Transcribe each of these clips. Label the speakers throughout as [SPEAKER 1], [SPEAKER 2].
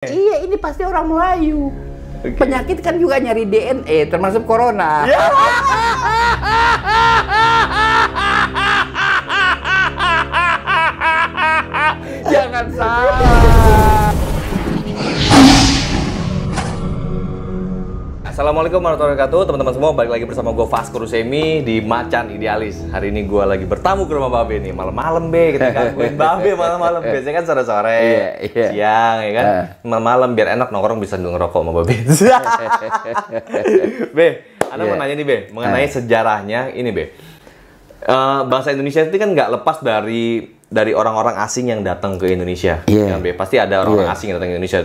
[SPEAKER 1] Iya, ini pasti orang Melayu.
[SPEAKER 2] Okay.
[SPEAKER 1] Penyakit kan juga nyari DNA, termasuk corona.
[SPEAKER 2] Ya.
[SPEAKER 1] Jangan salah.
[SPEAKER 2] Assalamualaikum warahmatullahi wabarakatuh, teman-teman semua. Balik lagi bersama gue Vasco Rusemi di Macan Idealis. Hari ini gue lagi bertamu ke rumah Babe nih. Malam-malam be, kita gangguin Babe malam-malam. Biasanya kan sore-sore, siang ya kan. Malam-malam biar enak nongkrong bisa ngerokok sama Babe. Be, Anda mau nanya nih Be, mengenai sejarahnya ini Be. Bangsa Indonesia itu kan nggak lepas dari orang-orang asing yang datang ke Indonesia. Kan, Be? Pasti ada orang-orang asing yang datang ke Indonesia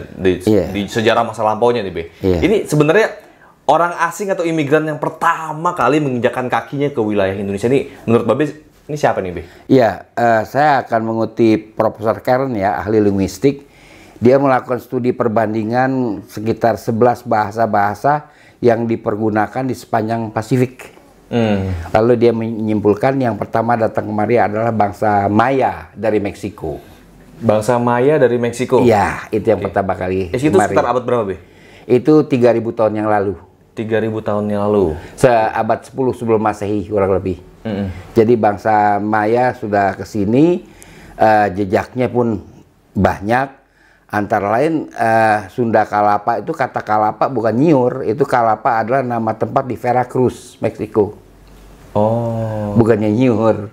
[SPEAKER 2] di sejarah masa lampaunya nih Be. Ini sebenarnya orang asing atau imigran yang pertama kali menginjakkan kakinya ke wilayah Indonesia ini, menurut Babe, ini siapa nih, Be?
[SPEAKER 1] Iya, saya akan mengutip Profesor Kern ya, ahli linguistik. Dia melakukan studi perbandingan sekitar 11 bahasa-bahasa yang dipergunakan di sepanjang Pasifik. Lalu dia menyimpulkan yang pertama datang kemari adalah bangsa Maya dari Meksiko.
[SPEAKER 2] Bangsa Maya dari Meksiko?
[SPEAKER 1] Iya, itu yang pertama kali.
[SPEAKER 2] Itu sekitar abad berapa, Be?
[SPEAKER 1] Itu 3.000 tahun yang lalu.
[SPEAKER 2] 3.000 tahun yang lalu.
[SPEAKER 1] Seabad 10 sebelum Masehi kurang lebih. Jadi bangsa Maya sudah ke sini, jejaknya pun banyak. Antara lain Sunda Kalapa itu, kata Kalapa bukan nyiur, itu Kalapa adalah nama tempat di Veracruz, Meksiko.
[SPEAKER 2] Oh.
[SPEAKER 1] Bukannya nyiur.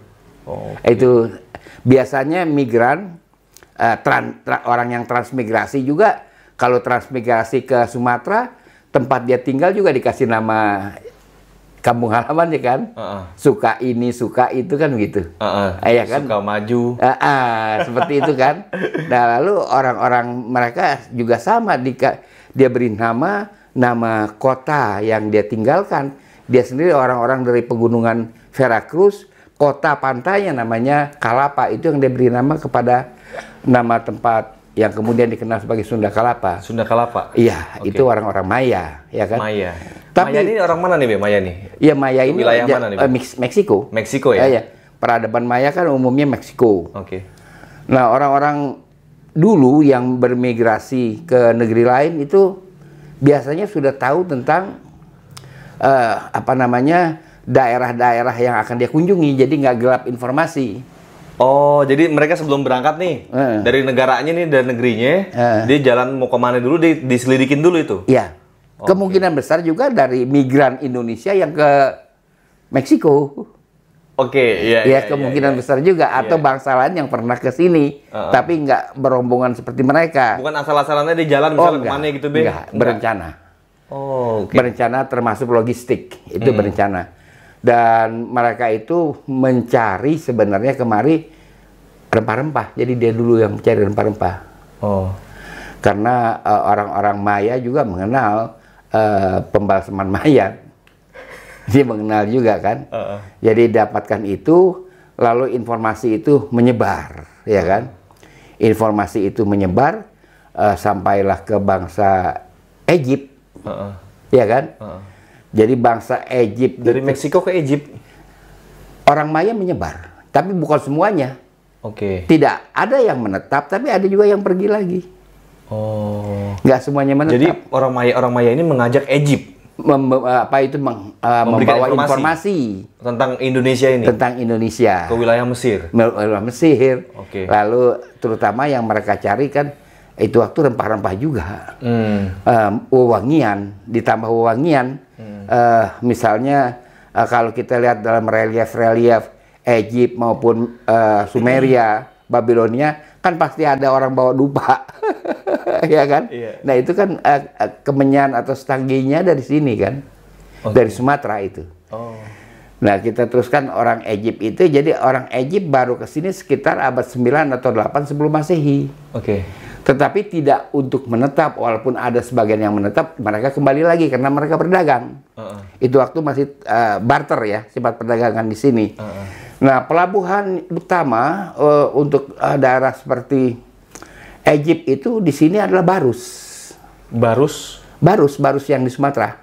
[SPEAKER 1] Itu biasanya migran, orang yang transmigrasi juga, kalau transmigrasi ke Sumatera, tempat dia tinggal juga dikasih nama kampung halaman ya kan, suka ini suka itu kan begitu, ya kan,
[SPEAKER 2] suka maju,
[SPEAKER 1] seperti itu kan. Nah lalu orang-orang mereka juga sama, dia beri nama kota yang dia tinggalkan. Dia sendiri orang-orang dari pegunungan Veracruz, kota pantainya namanya Kalapa, itu yang dia beri nama kepada nama tempat yang kemudian dikenal sebagai Sunda Kalapa.
[SPEAKER 2] Sunda Kalapa?
[SPEAKER 1] Iya, itu orang-orang Maya, ya kan?
[SPEAKER 2] Maya.
[SPEAKER 1] Tapi,
[SPEAKER 2] Maya ini orang mana nih, Be? Maya nih?
[SPEAKER 1] Iya, Maya ini
[SPEAKER 2] wilayah mana nih, Be?
[SPEAKER 1] Meksiko.
[SPEAKER 2] Meksiko ya?
[SPEAKER 1] Iya. Peradaban Maya kan umumnya Meksiko.
[SPEAKER 2] Oke.
[SPEAKER 1] Nah, orang-orang dulu yang bermigrasi ke negeri lain itu biasanya sudah tahu tentang daerah-daerah yang akan dia kunjungi, jadi nggak gelap informasi.
[SPEAKER 2] Oh, jadi mereka sebelum berangkat nih, dari negaranya nih, dari negerinya, dia jalan mau kemana dulu, diselidikin dulu itu?
[SPEAKER 1] Iya. Kemungkinan besar juga dari migran Indonesia yang ke Meksiko.
[SPEAKER 2] Iya.
[SPEAKER 1] Kemungkinan besar juga. Atau bangsa lain yang pernah ke sini, tapi nggak berombongan seperti mereka.
[SPEAKER 2] Bukan asal-asalannya di jalan, misalnya kemana gitu, Be?
[SPEAKER 1] Enggak, berencana.
[SPEAKER 2] Oh,
[SPEAKER 1] berencana termasuk logistik, itu berencana. Dan mereka itu mencari sebenarnya kemari rempah-rempah. Jadi dia dulu yang mencari rempah-rempah. Oh. Karena orang-orang Maya juga mengenal pembalseman mayat. Dia mengenal juga kan. Jadi dapatkan itu, lalu informasi itu menyebar, ya kan? Informasi itu menyebar sampailah ke bangsa Egypt, ya kan? Jadi bangsa Egypt
[SPEAKER 2] dari Meksiko ke Egypt,
[SPEAKER 1] orang Maya menyebar, tapi bukan semuanya. Tidak, ada yang menetap, tapi ada juga yang pergi lagi. Oh. Nggak semuanya menetap.
[SPEAKER 2] Jadi orang Maya ini mengajak Egypt,
[SPEAKER 1] membawa informasi
[SPEAKER 2] tentang Indonesia ini.
[SPEAKER 1] Tentang Indonesia.
[SPEAKER 2] Ke wilayah Mesir.
[SPEAKER 1] Wilayah Mesir. Lalu terutama yang mereka cari kan itu waktu rempah-rempah juga. Wewangian, ditambah wewangian. Misalnya kalau kita lihat dalam relief-relief Egypt maupun Sumeria, Babilonia, kan pasti ada orang bawa dupa. Ya kan? Nah itu kan kemenyan atau stangginya dari sini kan, dari Sumatera itu. Nah kita teruskan orang Egypt itu, jadi orang Egypt baru ke sini sekitar abad 9 atau 8 sebelum Masehi. Tetapi tidak untuk menetap, walaupun ada sebagian yang menetap, mereka kembali lagi karena mereka berdagang. Itu waktu masih barter ya, sifat perdagangan di sini. Nah pelabuhan utama untuk daerah seperti Egypt itu di sini adalah Barus. Barus yang di Sumatera.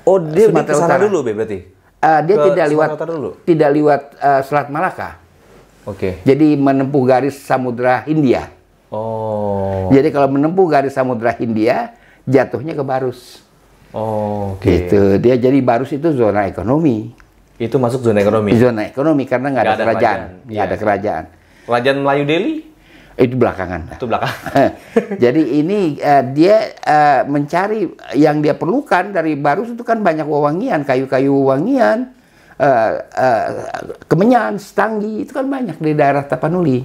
[SPEAKER 2] Oh, dia ke sana dulu, Be, berarti?
[SPEAKER 1] Dia tidak lewat Selat Malaka. Jadi menempuh garis Samudra Hindia. Oh. Jadi kalau menempuh garis Samudra Hindia, jatuhnya ke Barus.
[SPEAKER 2] Oh, oke.
[SPEAKER 1] Gitu. Dia jadi Barus itu zona ekonomi.
[SPEAKER 2] Itu masuk zona ekonomi?
[SPEAKER 1] Zona ekonomi karena nggak ada kerajaan. Nggak ada kerajaan.
[SPEAKER 2] Kerajaan Melayu Delhi?
[SPEAKER 1] Itu belakangan.
[SPEAKER 2] Itu belakangan.
[SPEAKER 1] Jadi ini dia mencari yang dia perlukan dari Barus itu kan banyak wewangian, kayu-kayu wewangian, kemenyan, setanggi, itu kan banyak di daerah Tapanuli.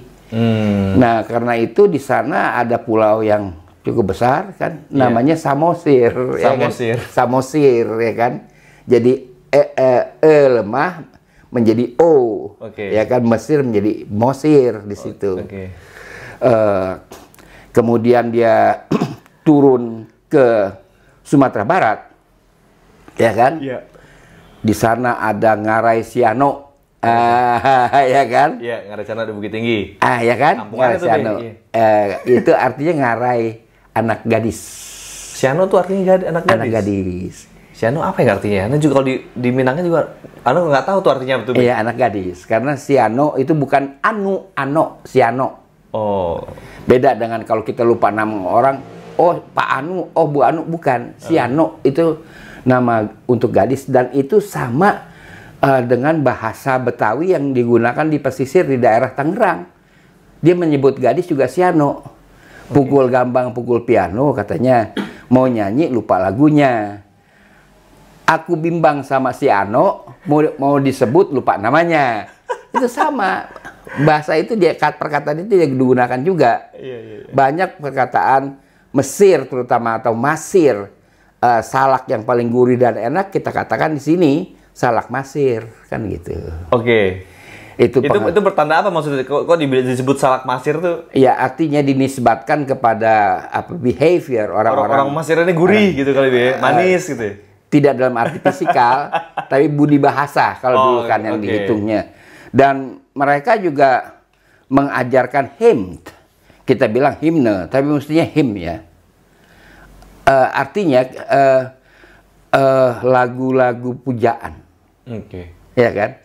[SPEAKER 1] Nah, karena itu di sana ada pulau yang cukup besar kan, namanya Samosir.
[SPEAKER 2] Samosir.
[SPEAKER 1] Ya kan? Samosir, ya kan. Jadi lemah menjadi O, ya kan. Mesir menjadi Mosir di situ. Kemudian dia turun ke Sumatera Barat, ya kan. Di sana ada Ngarai Siano, ya kan.
[SPEAKER 2] Iya, Ngarai Siano di Bukit Tinggi.
[SPEAKER 1] Ya kan. Ngarai Siano. Itu artinya ngarai anak gadis.
[SPEAKER 2] Siano tuh artinya anak gadis.
[SPEAKER 1] Anak gadis.
[SPEAKER 2] Siano apa ya artinya? Nah juga kalau di Minangnya juga, Anu nggak tahu tuh artinya betul.
[SPEAKER 1] Iya, anak gadis. Karena Siano itu bukan Ano, Siano.
[SPEAKER 2] Oh.
[SPEAKER 1] Beda dengan kalau kita lupa nama orang, oh Pak Anu, oh Bu Anu, bukan. Siano itu nama untuk gadis, dan itu sama dengan bahasa Betawi yang digunakan di pesisir di daerah Tangerang. Dia menyebut gadis juga Siano. Pukul gambang, pukul piano, katanya mau nyanyi lupa lagunya. Aku bimbang sama si Ano, mau disebut lupa namanya. Itu sama. Bahasa itu perkataan itu dia digunakan juga. Banyak perkataan Mesir terutama atau Masir, salak yang paling gurih dan enak kita katakan di sini salak Masir, kan gitu. Itu
[SPEAKER 2] bertanda apa maksudnya? Kok disebut salak Masir tuh?
[SPEAKER 1] Ya, artinya dinisbatkan kepada behavior orang-orang.
[SPEAKER 2] Orang Masir ini gurih gitu kali ya, manis gitu.
[SPEAKER 1] Tidak dalam arti fisikal, tapi budi bahasa kalau dulu kan yang dihitungnya. Dan mereka juga mengajarkan hymn. Kita bilang himne, tapi mestinya hymn ya. Artinya lagu-lagu pujaan. Ya kan?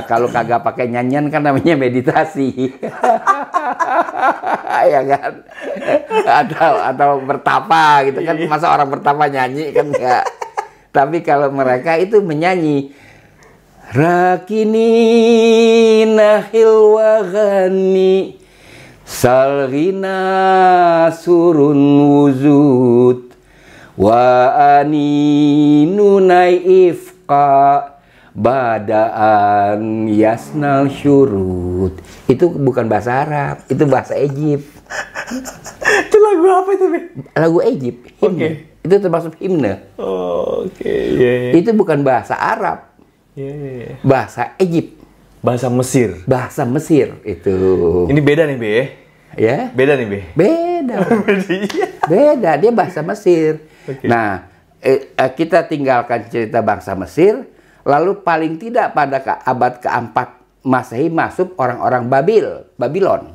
[SPEAKER 1] Kalau kagak pakai nyanyian kan namanya meditasi. Ya kan? Atau bertapa gitu kan. Masa orang bertapa nyanyi kan enggak. Tapi kalau mereka itu menyanyi Rakini nahil wagani salghina surun wuzud wa aninunai ifqa badaan yasnal syurut. Itu bukan bahasa Arab, itu bahasa Egypt.
[SPEAKER 2] Itu lagu apa itu, Be?
[SPEAKER 1] Lagu Egypt. Itu termasuk himne. Itu bukan bahasa Arab. Bahasa Egypt.
[SPEAKER 2] Bahasa Mesir.
[SPEAKER 1] Bahasa Mesir itu.
[SPEAKER 2] Ini beda nih, Be.
[SPEAKER 1] Ya?
[SPEAKER 2] Beda nih, Be.
[SPEAKER 1] Beda. Beda, dia bahasa Mesir. Nah, kita tinggalkan cerita bangsa Mesir, lalu paling tidak pada abad ke-4 Masehi masuk orang-orang Babylon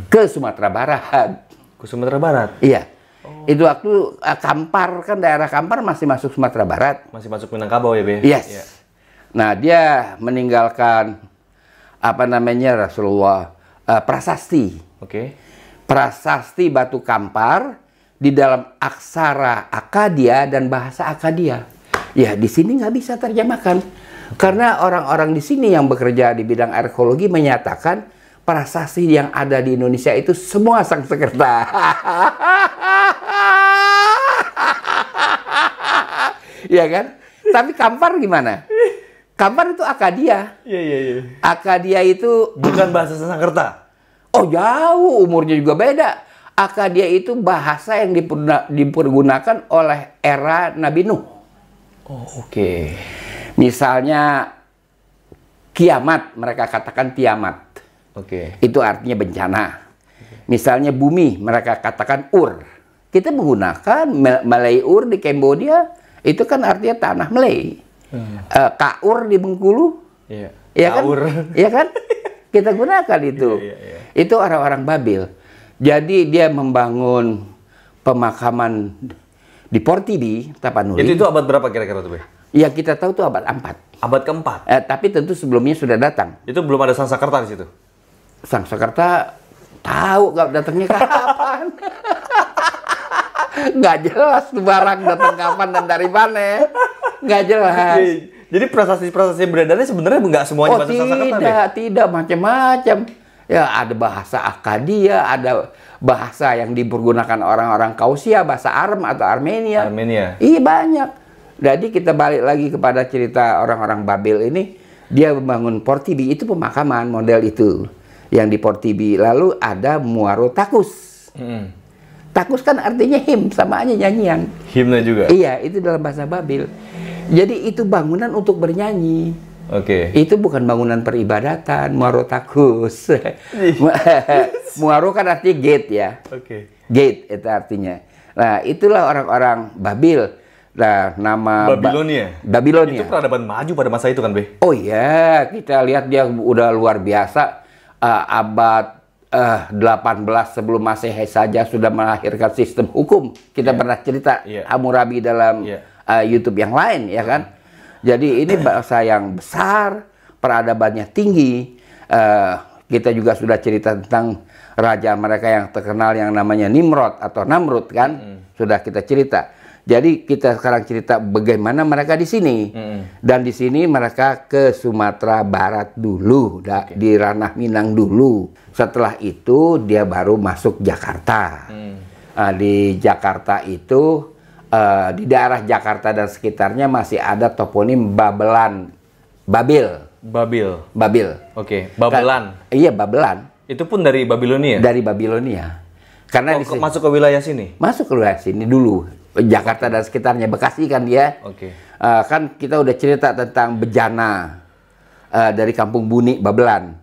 [SPEAKER 1] ke Sumatera Barat.
[SPEAKER 2] Ke Sumatera Barat?
[SPEAKER 1] Iya. Itu waktu Kampar, kan daerah Kampar masih masuk Sumatera Barat.
[SPEAKER 2] Masih masuk Minangkabau ya, Be?
[SPEAKER 1] Yes. Nah, dia meninggalkan Rasulullah prasasti. Prasasti Batu Kampar di dalam aksara Akadia dan bahasa Akadia. Ya, di sini nggak bisa terjemahkan. Karena orang-orang di sini yang bekerja di bidang arkeologi menyatakan prasasti yang ada di Indonesia itu semua Sanskerta. Ya kan? Tapi Kampar gimana? Kampar itu Akadia. Akadia itu
[SPEAKER 2] bukan bahasa Sanskerta.
[SPEAKER 1] Oh, jauh, umurnya juga beda. Akadia itu bahasa yang dipergunakan oleh era Nabi Nuh. Misalnya kiamat, mereka katakan tiamat. Itu artinya bencana. Misalnya bumi, mereka katakan Ur. Kita menggunakan Malay Ur di Kamboja, itu kan artinya tanah Malay. Kaur di Bengkulu, ya kan? Ya kan? Kita gunakan itu. Itu orang-orang Babil. Jadi dia membangun pemakaman di Portibi, Tapanuli.
[SPEAKER 2] Itu abad berapa kira-kira tuh, Be?
[SPEAKER 1] Ya, kita tahu itu abad 4.
[SPEAKER 2] Abad ke-4?
[SPEAKER 1] Tapi tentu sebelumnya sudah datang.
[SPEAKER 2] Itu belum ada Sanskerta di situ?
[SPEAKER 1] Sanskerta Tahu nggak datangnya kapan? Nggak jelas tuh barang datang kapan dan dari mana. Nggak jelas.
[SPEAKER 2] Jadi prasasti-prasasti beredarnya sebenarnya nggak semuanya bahasa Sanskerta.
[SPEAKER 1] Tidak, macam-macam. Ya ada bahasa Akkadia, ada bahasa yang dipergunakan orang-orang Kausia, bahasa Arem atau Armenia. Iya banyak. Jadi kita balik lagi kepada cerita orang-orang Babil ini. Dia membangun Portibi, itu pemakaman model itu yang di Portibi. Lalu ada Muaro Takus. Takus kan artinya him, sama aja nyanyian.
[SPEAKER 2] Himna juga?
[SPEAKER 1] Iya, itu dalam bahasa Babil. Jadi itu bangunan untuk bernyanyi.
[SPEAKER 2] Oke.
[SPEAKER 1] Itu bukan bangunan peribadatan, Muaro Takus. Muaro kan artinya gate ya.
[SPEAKER 2] Oke.
[SPEAKER 1] Gate itu artinya. Nah, itulah orang-orang Babil. Nah, nama
[SPEAKER 2] Babilonia.
[SPEAKER 1] Babilonia.
[SPEAKER 2] Itu peradaban maju pada masa itu kan, Be?
[SPEAKER 1] Oh iya, kita lihat dia udah luar biasa. Abad 18 sebelum Masehi saja sudah melahirkan sistem hukum. Kita pernah cerita Hammurabi dalam YouTube yang lain, ya kan? Jadi ini bangsa yang besar, peradabannya tinggi. Kita juga sudah cerita tentang raja mereka yang terkenal yang namanya Nimrod atau Namrud, kan? Sudah kita cerita. Jadi kita sekarang cerita bagaimana mereka di sini. Dan di sini mereka ke Sumatera Barat dulu, di Ranah Minang dulu. Setelah itu dia baru masuk Jakarta. Di Jakarta itu, di daerah Jakarta dan sekitarnya masih ada toponim Babelan. Babil.
[SPEAKER 2] Oke, Babelan.
[SPEAKER 1] Iya, Babelan.
[SPEAKER 2] Itu pun dari Babilonia?
[SPEAKER 1] Dari Babilonia. Karena
[SPEAKER 2] masuk ke wilayah sini?
[SPEAKER 1] Masuk ke wilayah sini dulu. Jakarta dan sekitarnya, Bekasi kan dia. Kan kita udah cerita tentang bejana dari Kampung Buni, Babelan.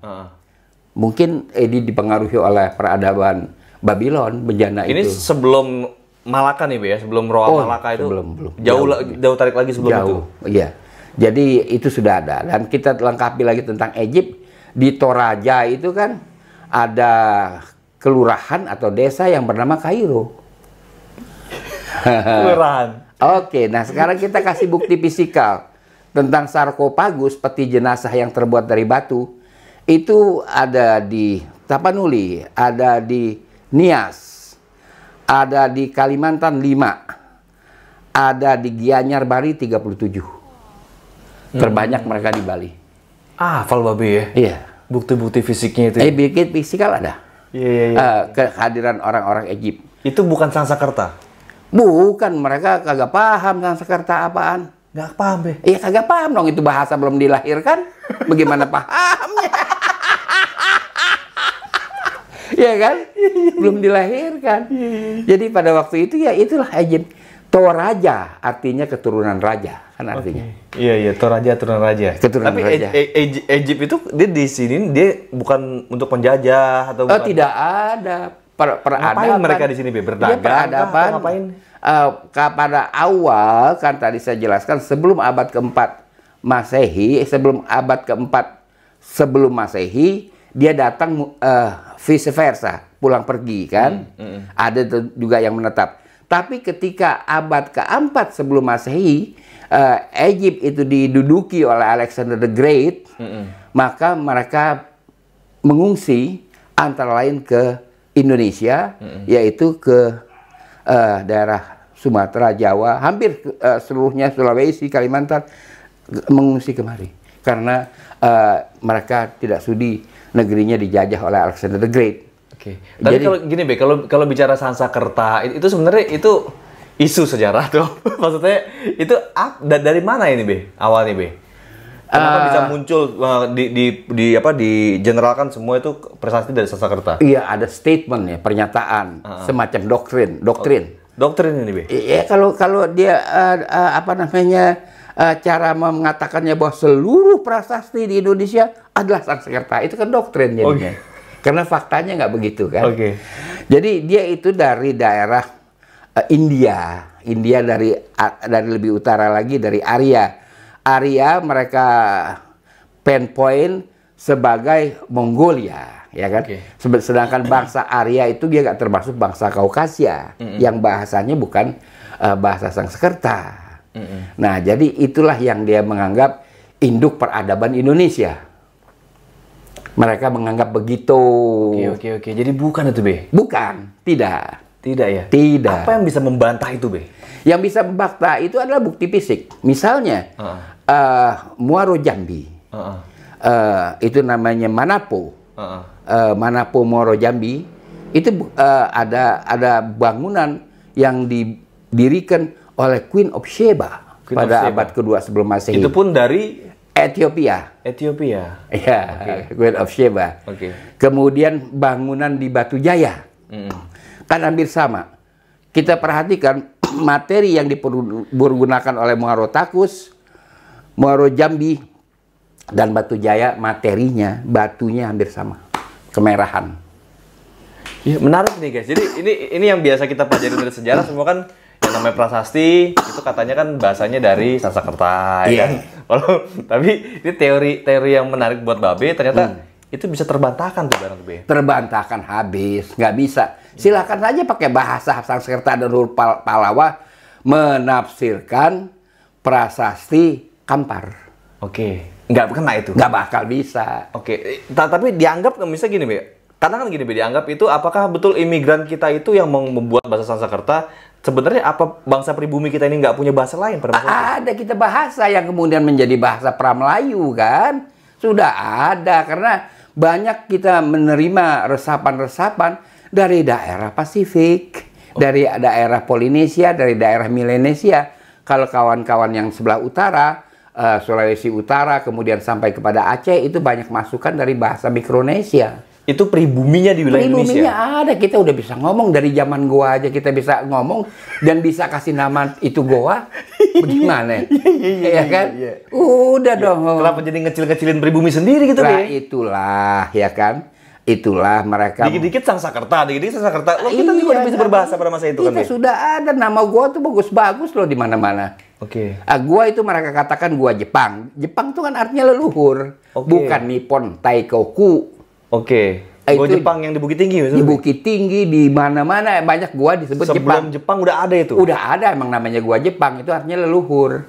[SPEAKER 1] Mungkin ini dipengaruhi oleh peradaban Babylon, bejana itu.
[SPEAKER 2] Ini sebelum Malaka nih, Be, ya? Sebelum Roa Malaka itu?
[SPEAKER 1] Belum.
[SPEAKER 2] Jauh tarik lagi sebelum itu?
[SPEAKER 1] Iya. Jadi itu sudah ada. Dan kita lengkapi lagi tentang Egypt. Di Toraja itu kan ada kelurahan atau desa yang bernama Kairo.
[SPEAKER 2] Kelurahan.
[SPEAKER 1] Oke, nah sekarang kita kasih bukti fisikal tentang sarkofagus, peti jenazah yang terbuat dari batu. Itu ada di Tapanuli, ada di Nias, ada di Kalimantan 5, ada di Gianyar Bali 37. Terbanyak mereka di Bali.
[SPEAKER 2] Hafal Babe ya?
[SPEAKER 1] Iya.
[SPEAKER 2] Bukti-bukti fisiknya itu.
[SPEAKER 1] Bukti fisikal ada.
[SPEAKER 2] Iya.
[SPEAKER 1] Kehadiran orang-orang Egypt.
[SPEAKER 2] Itu bukan Sanskerta?
[SPEAKER 1] Bukan, mereka kagak paham Sanskerta apaan.
[SPEAKER 2] Nggak paham, Be?
[SPEAKER 1] Iya, kagak paham dong, itu bahasa belum dilahirkan. Bagaimana pahamnya? Iya kan? Belum dilahirkan. Jadi pada waktu itu ya itulah Egypt. Toraja artinya keturunan raja, kan artinya.
[SPEAKER 2] Iya, Toraja keturunan raja.
[SPEAKER 1] Keturunan raja.
[SPEAKER 2] Egypt itu dia di sini dia bukan untuk penjajah atau bukan?
[SPEAKER 1] Tidak ada.
[SPEAKER 2] Ngapain mereka di sini, Be? Berdagang?
[SPEAKER 1] Peradaban.
[SPEAKER 2] Ngapain?
[SPEAKER 1] Pada awal kan tadi saya jelaskan sebelum abad keempat Masehi, sebelum abad keempat sebelum Masehi, dia datang vice versa, pulang pergi kan. Ada juga yang menetap. Tapi ketika abad keempat sebelum Masehi, Egypt itu diduduki oleh Alexander the Great, maka mereka mengungsi antara lain ke Indonesia, yaitu ke daerah Sumatera, Jawa, hampir seluruhnya Sulawesi, Kalimantan, mengungsi kemari. Karena mereka tidak sudi negerinya dijajah oleh Alexander the Great.
[SPEAKER 2] Oke. Tapi kalau gini, Be, kalau bicara Sanskerta itu sebenarnya itu isu sejarah tuh. Maksudnya itu dari mana ini, Be? Awalnya, Be? Kenapa bisa muncul di generalkan semua itu prasasti dari Sanskerta?
[SPEAKER 1] Iya, ada statement ya, pernyataan, semacam doktrin.
[SPEAKER 2] Doktrin ini, Be?
[SPEAKER 1] Iya, kalau dia cara mengatakannya bahwa seluruh prasasti di Indonesia adalah Sanskerta, itu kan doktrin jadinya. Karena faktanya nggak begitu kan. Jadi dia itu dari daerah India dari lebih utara lagi, dari Arya. Arya mereka pinpoint sebagai Mongolia, ya kan. Sedangkan bangsa Arya itu dia nggak termasuk bangsa Kaukasia, yang bahasanya bukan bahasa Sanskerta. Nah, jadi itulah yang dia menganggap induk peradaban Indonesia. Mereka menganggap begitu.
[SPEAKER 2] Oke. Jadi bukan itu, Be?
[SPEAKER 1] Bukan, tidak.
[SPEAKER 2] Tidak ya?
[SPEAKER 1] Tidak.
[SPEAKER 2] Apa yang bisa membantah itu, Be?
[SPEAKER 1] Yang bisa membantah itu adalah bukti fisik. Misalnya, Muaro Jambi. Itu namanya Manapo. Manapo Muaro Jambi. Itu ada bangunan yang didirikan oleh Queen of Sheba pada abad kedua sebelum Masehi.
[SPEAKER 2] Itu pun dari
[SPEAKER 1] Ethiopia. Iya, Queen of Sheba. Kemudian bangunan di Batu Jaya. Kan hampir sama. Kita perhatikan materi yang dipergunakan oleh Muaro Takus, Muaro Jambi, dan Batu Jaya, materinya, batunya hampir sama. Kemerahan.
[SPEAKER 2] Ya, menarik nih guys. Jadi ini yang biasa kita pelajari dari sejarah, semua kan yang namanya prasasti itu katanya kan bahasanya dari Sanskerta, ya kan? Tapi ini teori yang menarik buat Babe, ternyata itu bisa terbantahkan tuh barang Babe.
[SPEAKER 1] Terbantahkan habis, nggak bisa. Silakan saja pakai bahasa Sanskerta dan huruf Pallawa menafsirkan prasasti Kampar.
[SPEAKER 2] Nggak kena itu.
[SPEAKER 1] Nggak bakal bisa.
[SPEAKER 2] Tapi dianggap misalnya gini, Be. Karena kan gini, Be, dianggap itu apakah betul imigran kita itu yang membuat bahasa Sanskerta? Sebenarnya apa bangsa pribumi kita ini nggak punya bahasa lain pada masa itu?
[SPEAKER 1] Ada kita bahasa yang kemudian menjadi bahasa Pramelayu kan? Sudah ada, karena banyak kita menerima resapan-resapan dari daerah Pasifik, dari daerah Polinesia, dari daerah Melanesia. Kalau kawan-kawan yang sebelah utara, Sulawesi Utara, kemudian sampai kepada Aceh, itu banyak masukan dari bahasa Mikronesia.
[SPEAKER 2] Itu pribuminya di wilayah Indonesia?
[SPEAKER 1] Pribuminya ada, kita udah bisa ngomong dari zaman Goa aja kita bisa ngomong dan bisa kasih nama itu Goa. Bagaimana? Iya kan? Udah dong.
[SPEAKER 2] Kenapa jadi ngecil-ngecilin pribumi sendiri gitu,
[SPEAKER 1] Nah, itulah, ya kan? Itulah mereka.
[SPEAKER 2] Dikit-dikit Sanskerta, dikit-dikit Sanskerta. Kita juga udah bisa berbahasa pada masa itu kan?
[SPEAKER 1] Kita sudah ada nama Goa tuh bagus-bagus loh di mana-mana. Goa itu mereka katakan Goa Jepang. Jepang itu kan artinya leluhur, bukan Nippon Taikoku.
[SPEAKER 2] Gua Jepang yang di Bukit Tinggi misalnya?
[SPEAKER 1] Di Bukit Tinggi, di mana-mana banyak gua disebut Jepang.
[SPEAKER 2] Sebelum Jepang udah ada itu?
[SPEAKER 1] Udah ada, emang namanya gua Jepang, itu artinya leluhur.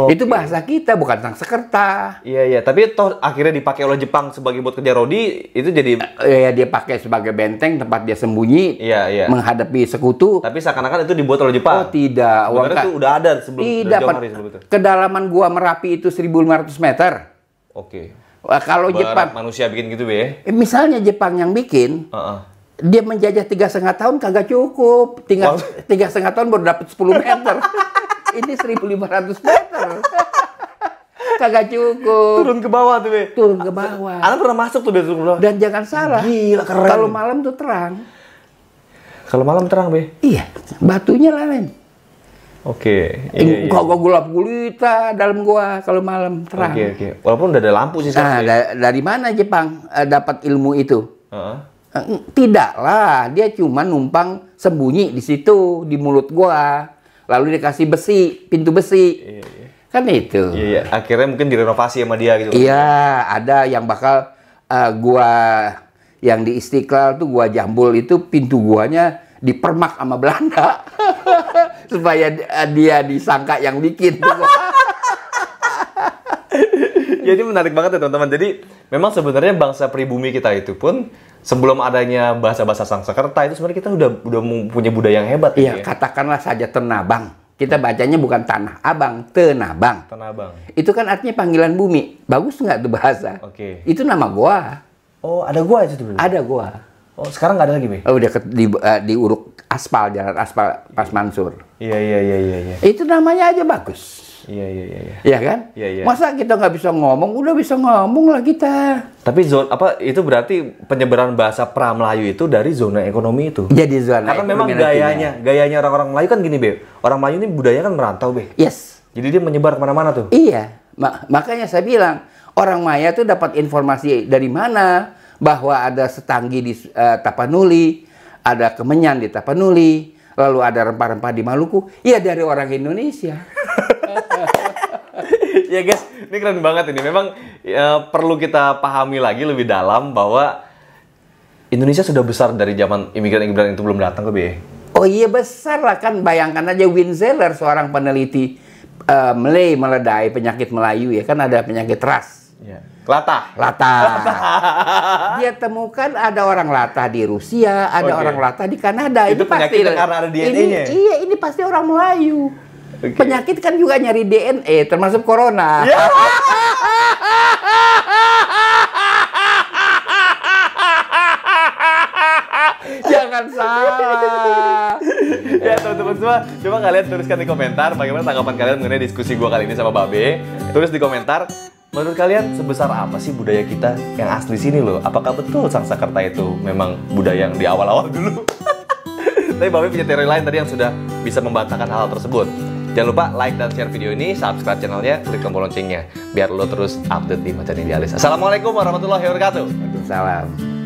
[SPEAKER 1] Itu bahasa kita, bukan Sanskerta.
[SPEAKER 2] Iya, tapi toh akhirnya dipakai oleh Jepang sebagai buat kerja rodi, itu jadi...
[SPEAKER 1] Iya, dia pakai sebagai benteng, tempat dia sembunyi, menghadapi sekutu.
[SPEAKER 2] Tapi seakan-akan itu dibuat oleh Jepang?
[SPEAKER 1] Oh, tidak.
[SPEAKER 2] Sebenarnya itu udah ada sebelum
[SPEAKER 1] itu. Kedalaman gua Merapi itu 1.500 meter. Kalau Jepang
[SPEAKER 2] manusia bikin gitu, Be?
[SPEAKER 1] Misalnya Jepang yang bikin, dia menjajah 3,5 tahun kagak cukup. 3,5 tahun baru dapat 10 meter. Ini 1.500 meter. Kagak cukup.
[SPEAKER 2] Turun ke bawah tuh, Be?
[SPEAKER 1] Turun ke bawah.
[SPEAKER 2] Anak pernah masuk tuh, Be, turun ke bawah.
[SPEAKER 1] Dan jangan salah.
[SPEAKER 2] Gila, keren.
[SPEAKER 1] Kalau malam tuh terang.
[SPEAKER 2] Kalau malam terang, Be?
[SPEAKER 1] Iya, batunya lain. Kagak gelap gulita dalam gua kalau malam terang.
[SPEAKER 2] Walaupun udah ada lampu sih.
[SPEAKER 1] Dari mana Jepang dapat ilmu itu? Tidaklah, dia cuma numpang sembunyi di situ di mulut gua, lalu dikasih besi, pintu besi. Kan itu.
[SPEAKER 2] Akhirnya mungkin direnovasi sama dia gitu.
[SPEAKER 1] Iya, ada yang bakal gua yang di Istiqlal tuh gua jambul itu pintu guanya dipermak sama Belanda supaya dia disangka yang bikin.
[SPEAKER 2] Jadi menarik banget ya teman-teman. Jadi memang sebenarnya bangsa pribumi kita itu pun sebelum adanya bahasa-bahasa Sanskerta itu sebenarnya kita udah punya budaya yang hebat.
[SPEAKER 1] Iya, katakanlah saja Tenabang. Kita bacanya bukan Tanah Abang, Tenabang. Itu kan artinya panggilan bumi. Bagus nggak tuh bahasa? Itu nama gua.
[SPEAKER 2] Oh, ada gua itu tuh?
[SPEAKER 1] Ada gua.
[SPEAKER 2] Oh, sekarang nggak ada lagi, Be?
[SPEAKER 1] Oh, udah di uruk aspal, jalan aspal Pas Mansur.
[SPEAKER 2] Iya.
[SPEAKER 1] Itu namanya aja bagus. Iya kan? Masa kita nggak bisa ngomong? Udah bisa ngomong lah kita.
[SPEAKER 2] Tapi itu berarti penyebaran bahasa Pramelayu itu dari zona ekonomi itu?
[SPEAKER 1] Jadi zona
[SPEAKER 2] karena memang gayanya orang-orang Melayu kan gini, Be. Orang Melayu ini budayanya kan merantau, Be.
[SPEAKER 1] Yes.
[SPEAKER 2] Jadi dia menyebar kemana-mana tuh?
[SPEAKER 1] Iya. Makanya saya bilang, orang Maya tuh dapat informasi dari mana? Bahwa ada Setanggi di Tapanuli, ada Kemenyan di Tapanuli, lalu ada rempah-rempah di Maluku. Ya dari orang Indonesia.
[SPEAKER 2] Ya guys, ini keren banget ini. Memang perlu kita pahami lagi lebih dalam bahwa Indonesia sudah besar dari zaman imigran-imigran itu belum datang ke Be.
[SPEAKER 1] Oh iya besar lah, kan bayangkan aja Winzeller, seorang peneliti meledai penyakit Melayu ya, kan ada penyakit ras.
[SPEAKER 2] Latah.
[SPEAKER 1] Dia temukan ada orang latah di Rusia, ada orang latah di Kanada.
[SPEAKER 2] Itu penyakit karena ada DNA-nya.
[SPEAKER 1] Iya, ini pasti orang Melayu. Penyakit kan juga nyari DNA, termasuk corona. Jangan salah.
[SPEAKER 2] Ya teman-teman semua, coba kalian tuliskan di komentar bagaimana tanggapan kalian mengenai diskusi gua kali ini sama Babe. Tulis di komentar, menurut kalian sebesar apa sih budaya kita yang asli sini loh? Apakah betul Sangsakerta itu memang budaya yang di awal-awal dulu? Tapi Babe punya teori lain tadi yang sudah bisa membantahkan hal tersebut. Jangan lupa like dan share video ini, subscribe channelnya, klik tombol loncengnya biar lo terus update di Macan Idealis. Assalamualaikum warahmatullahi wabarakatuh.
[SPEAKER 1] Waalaikumsalam.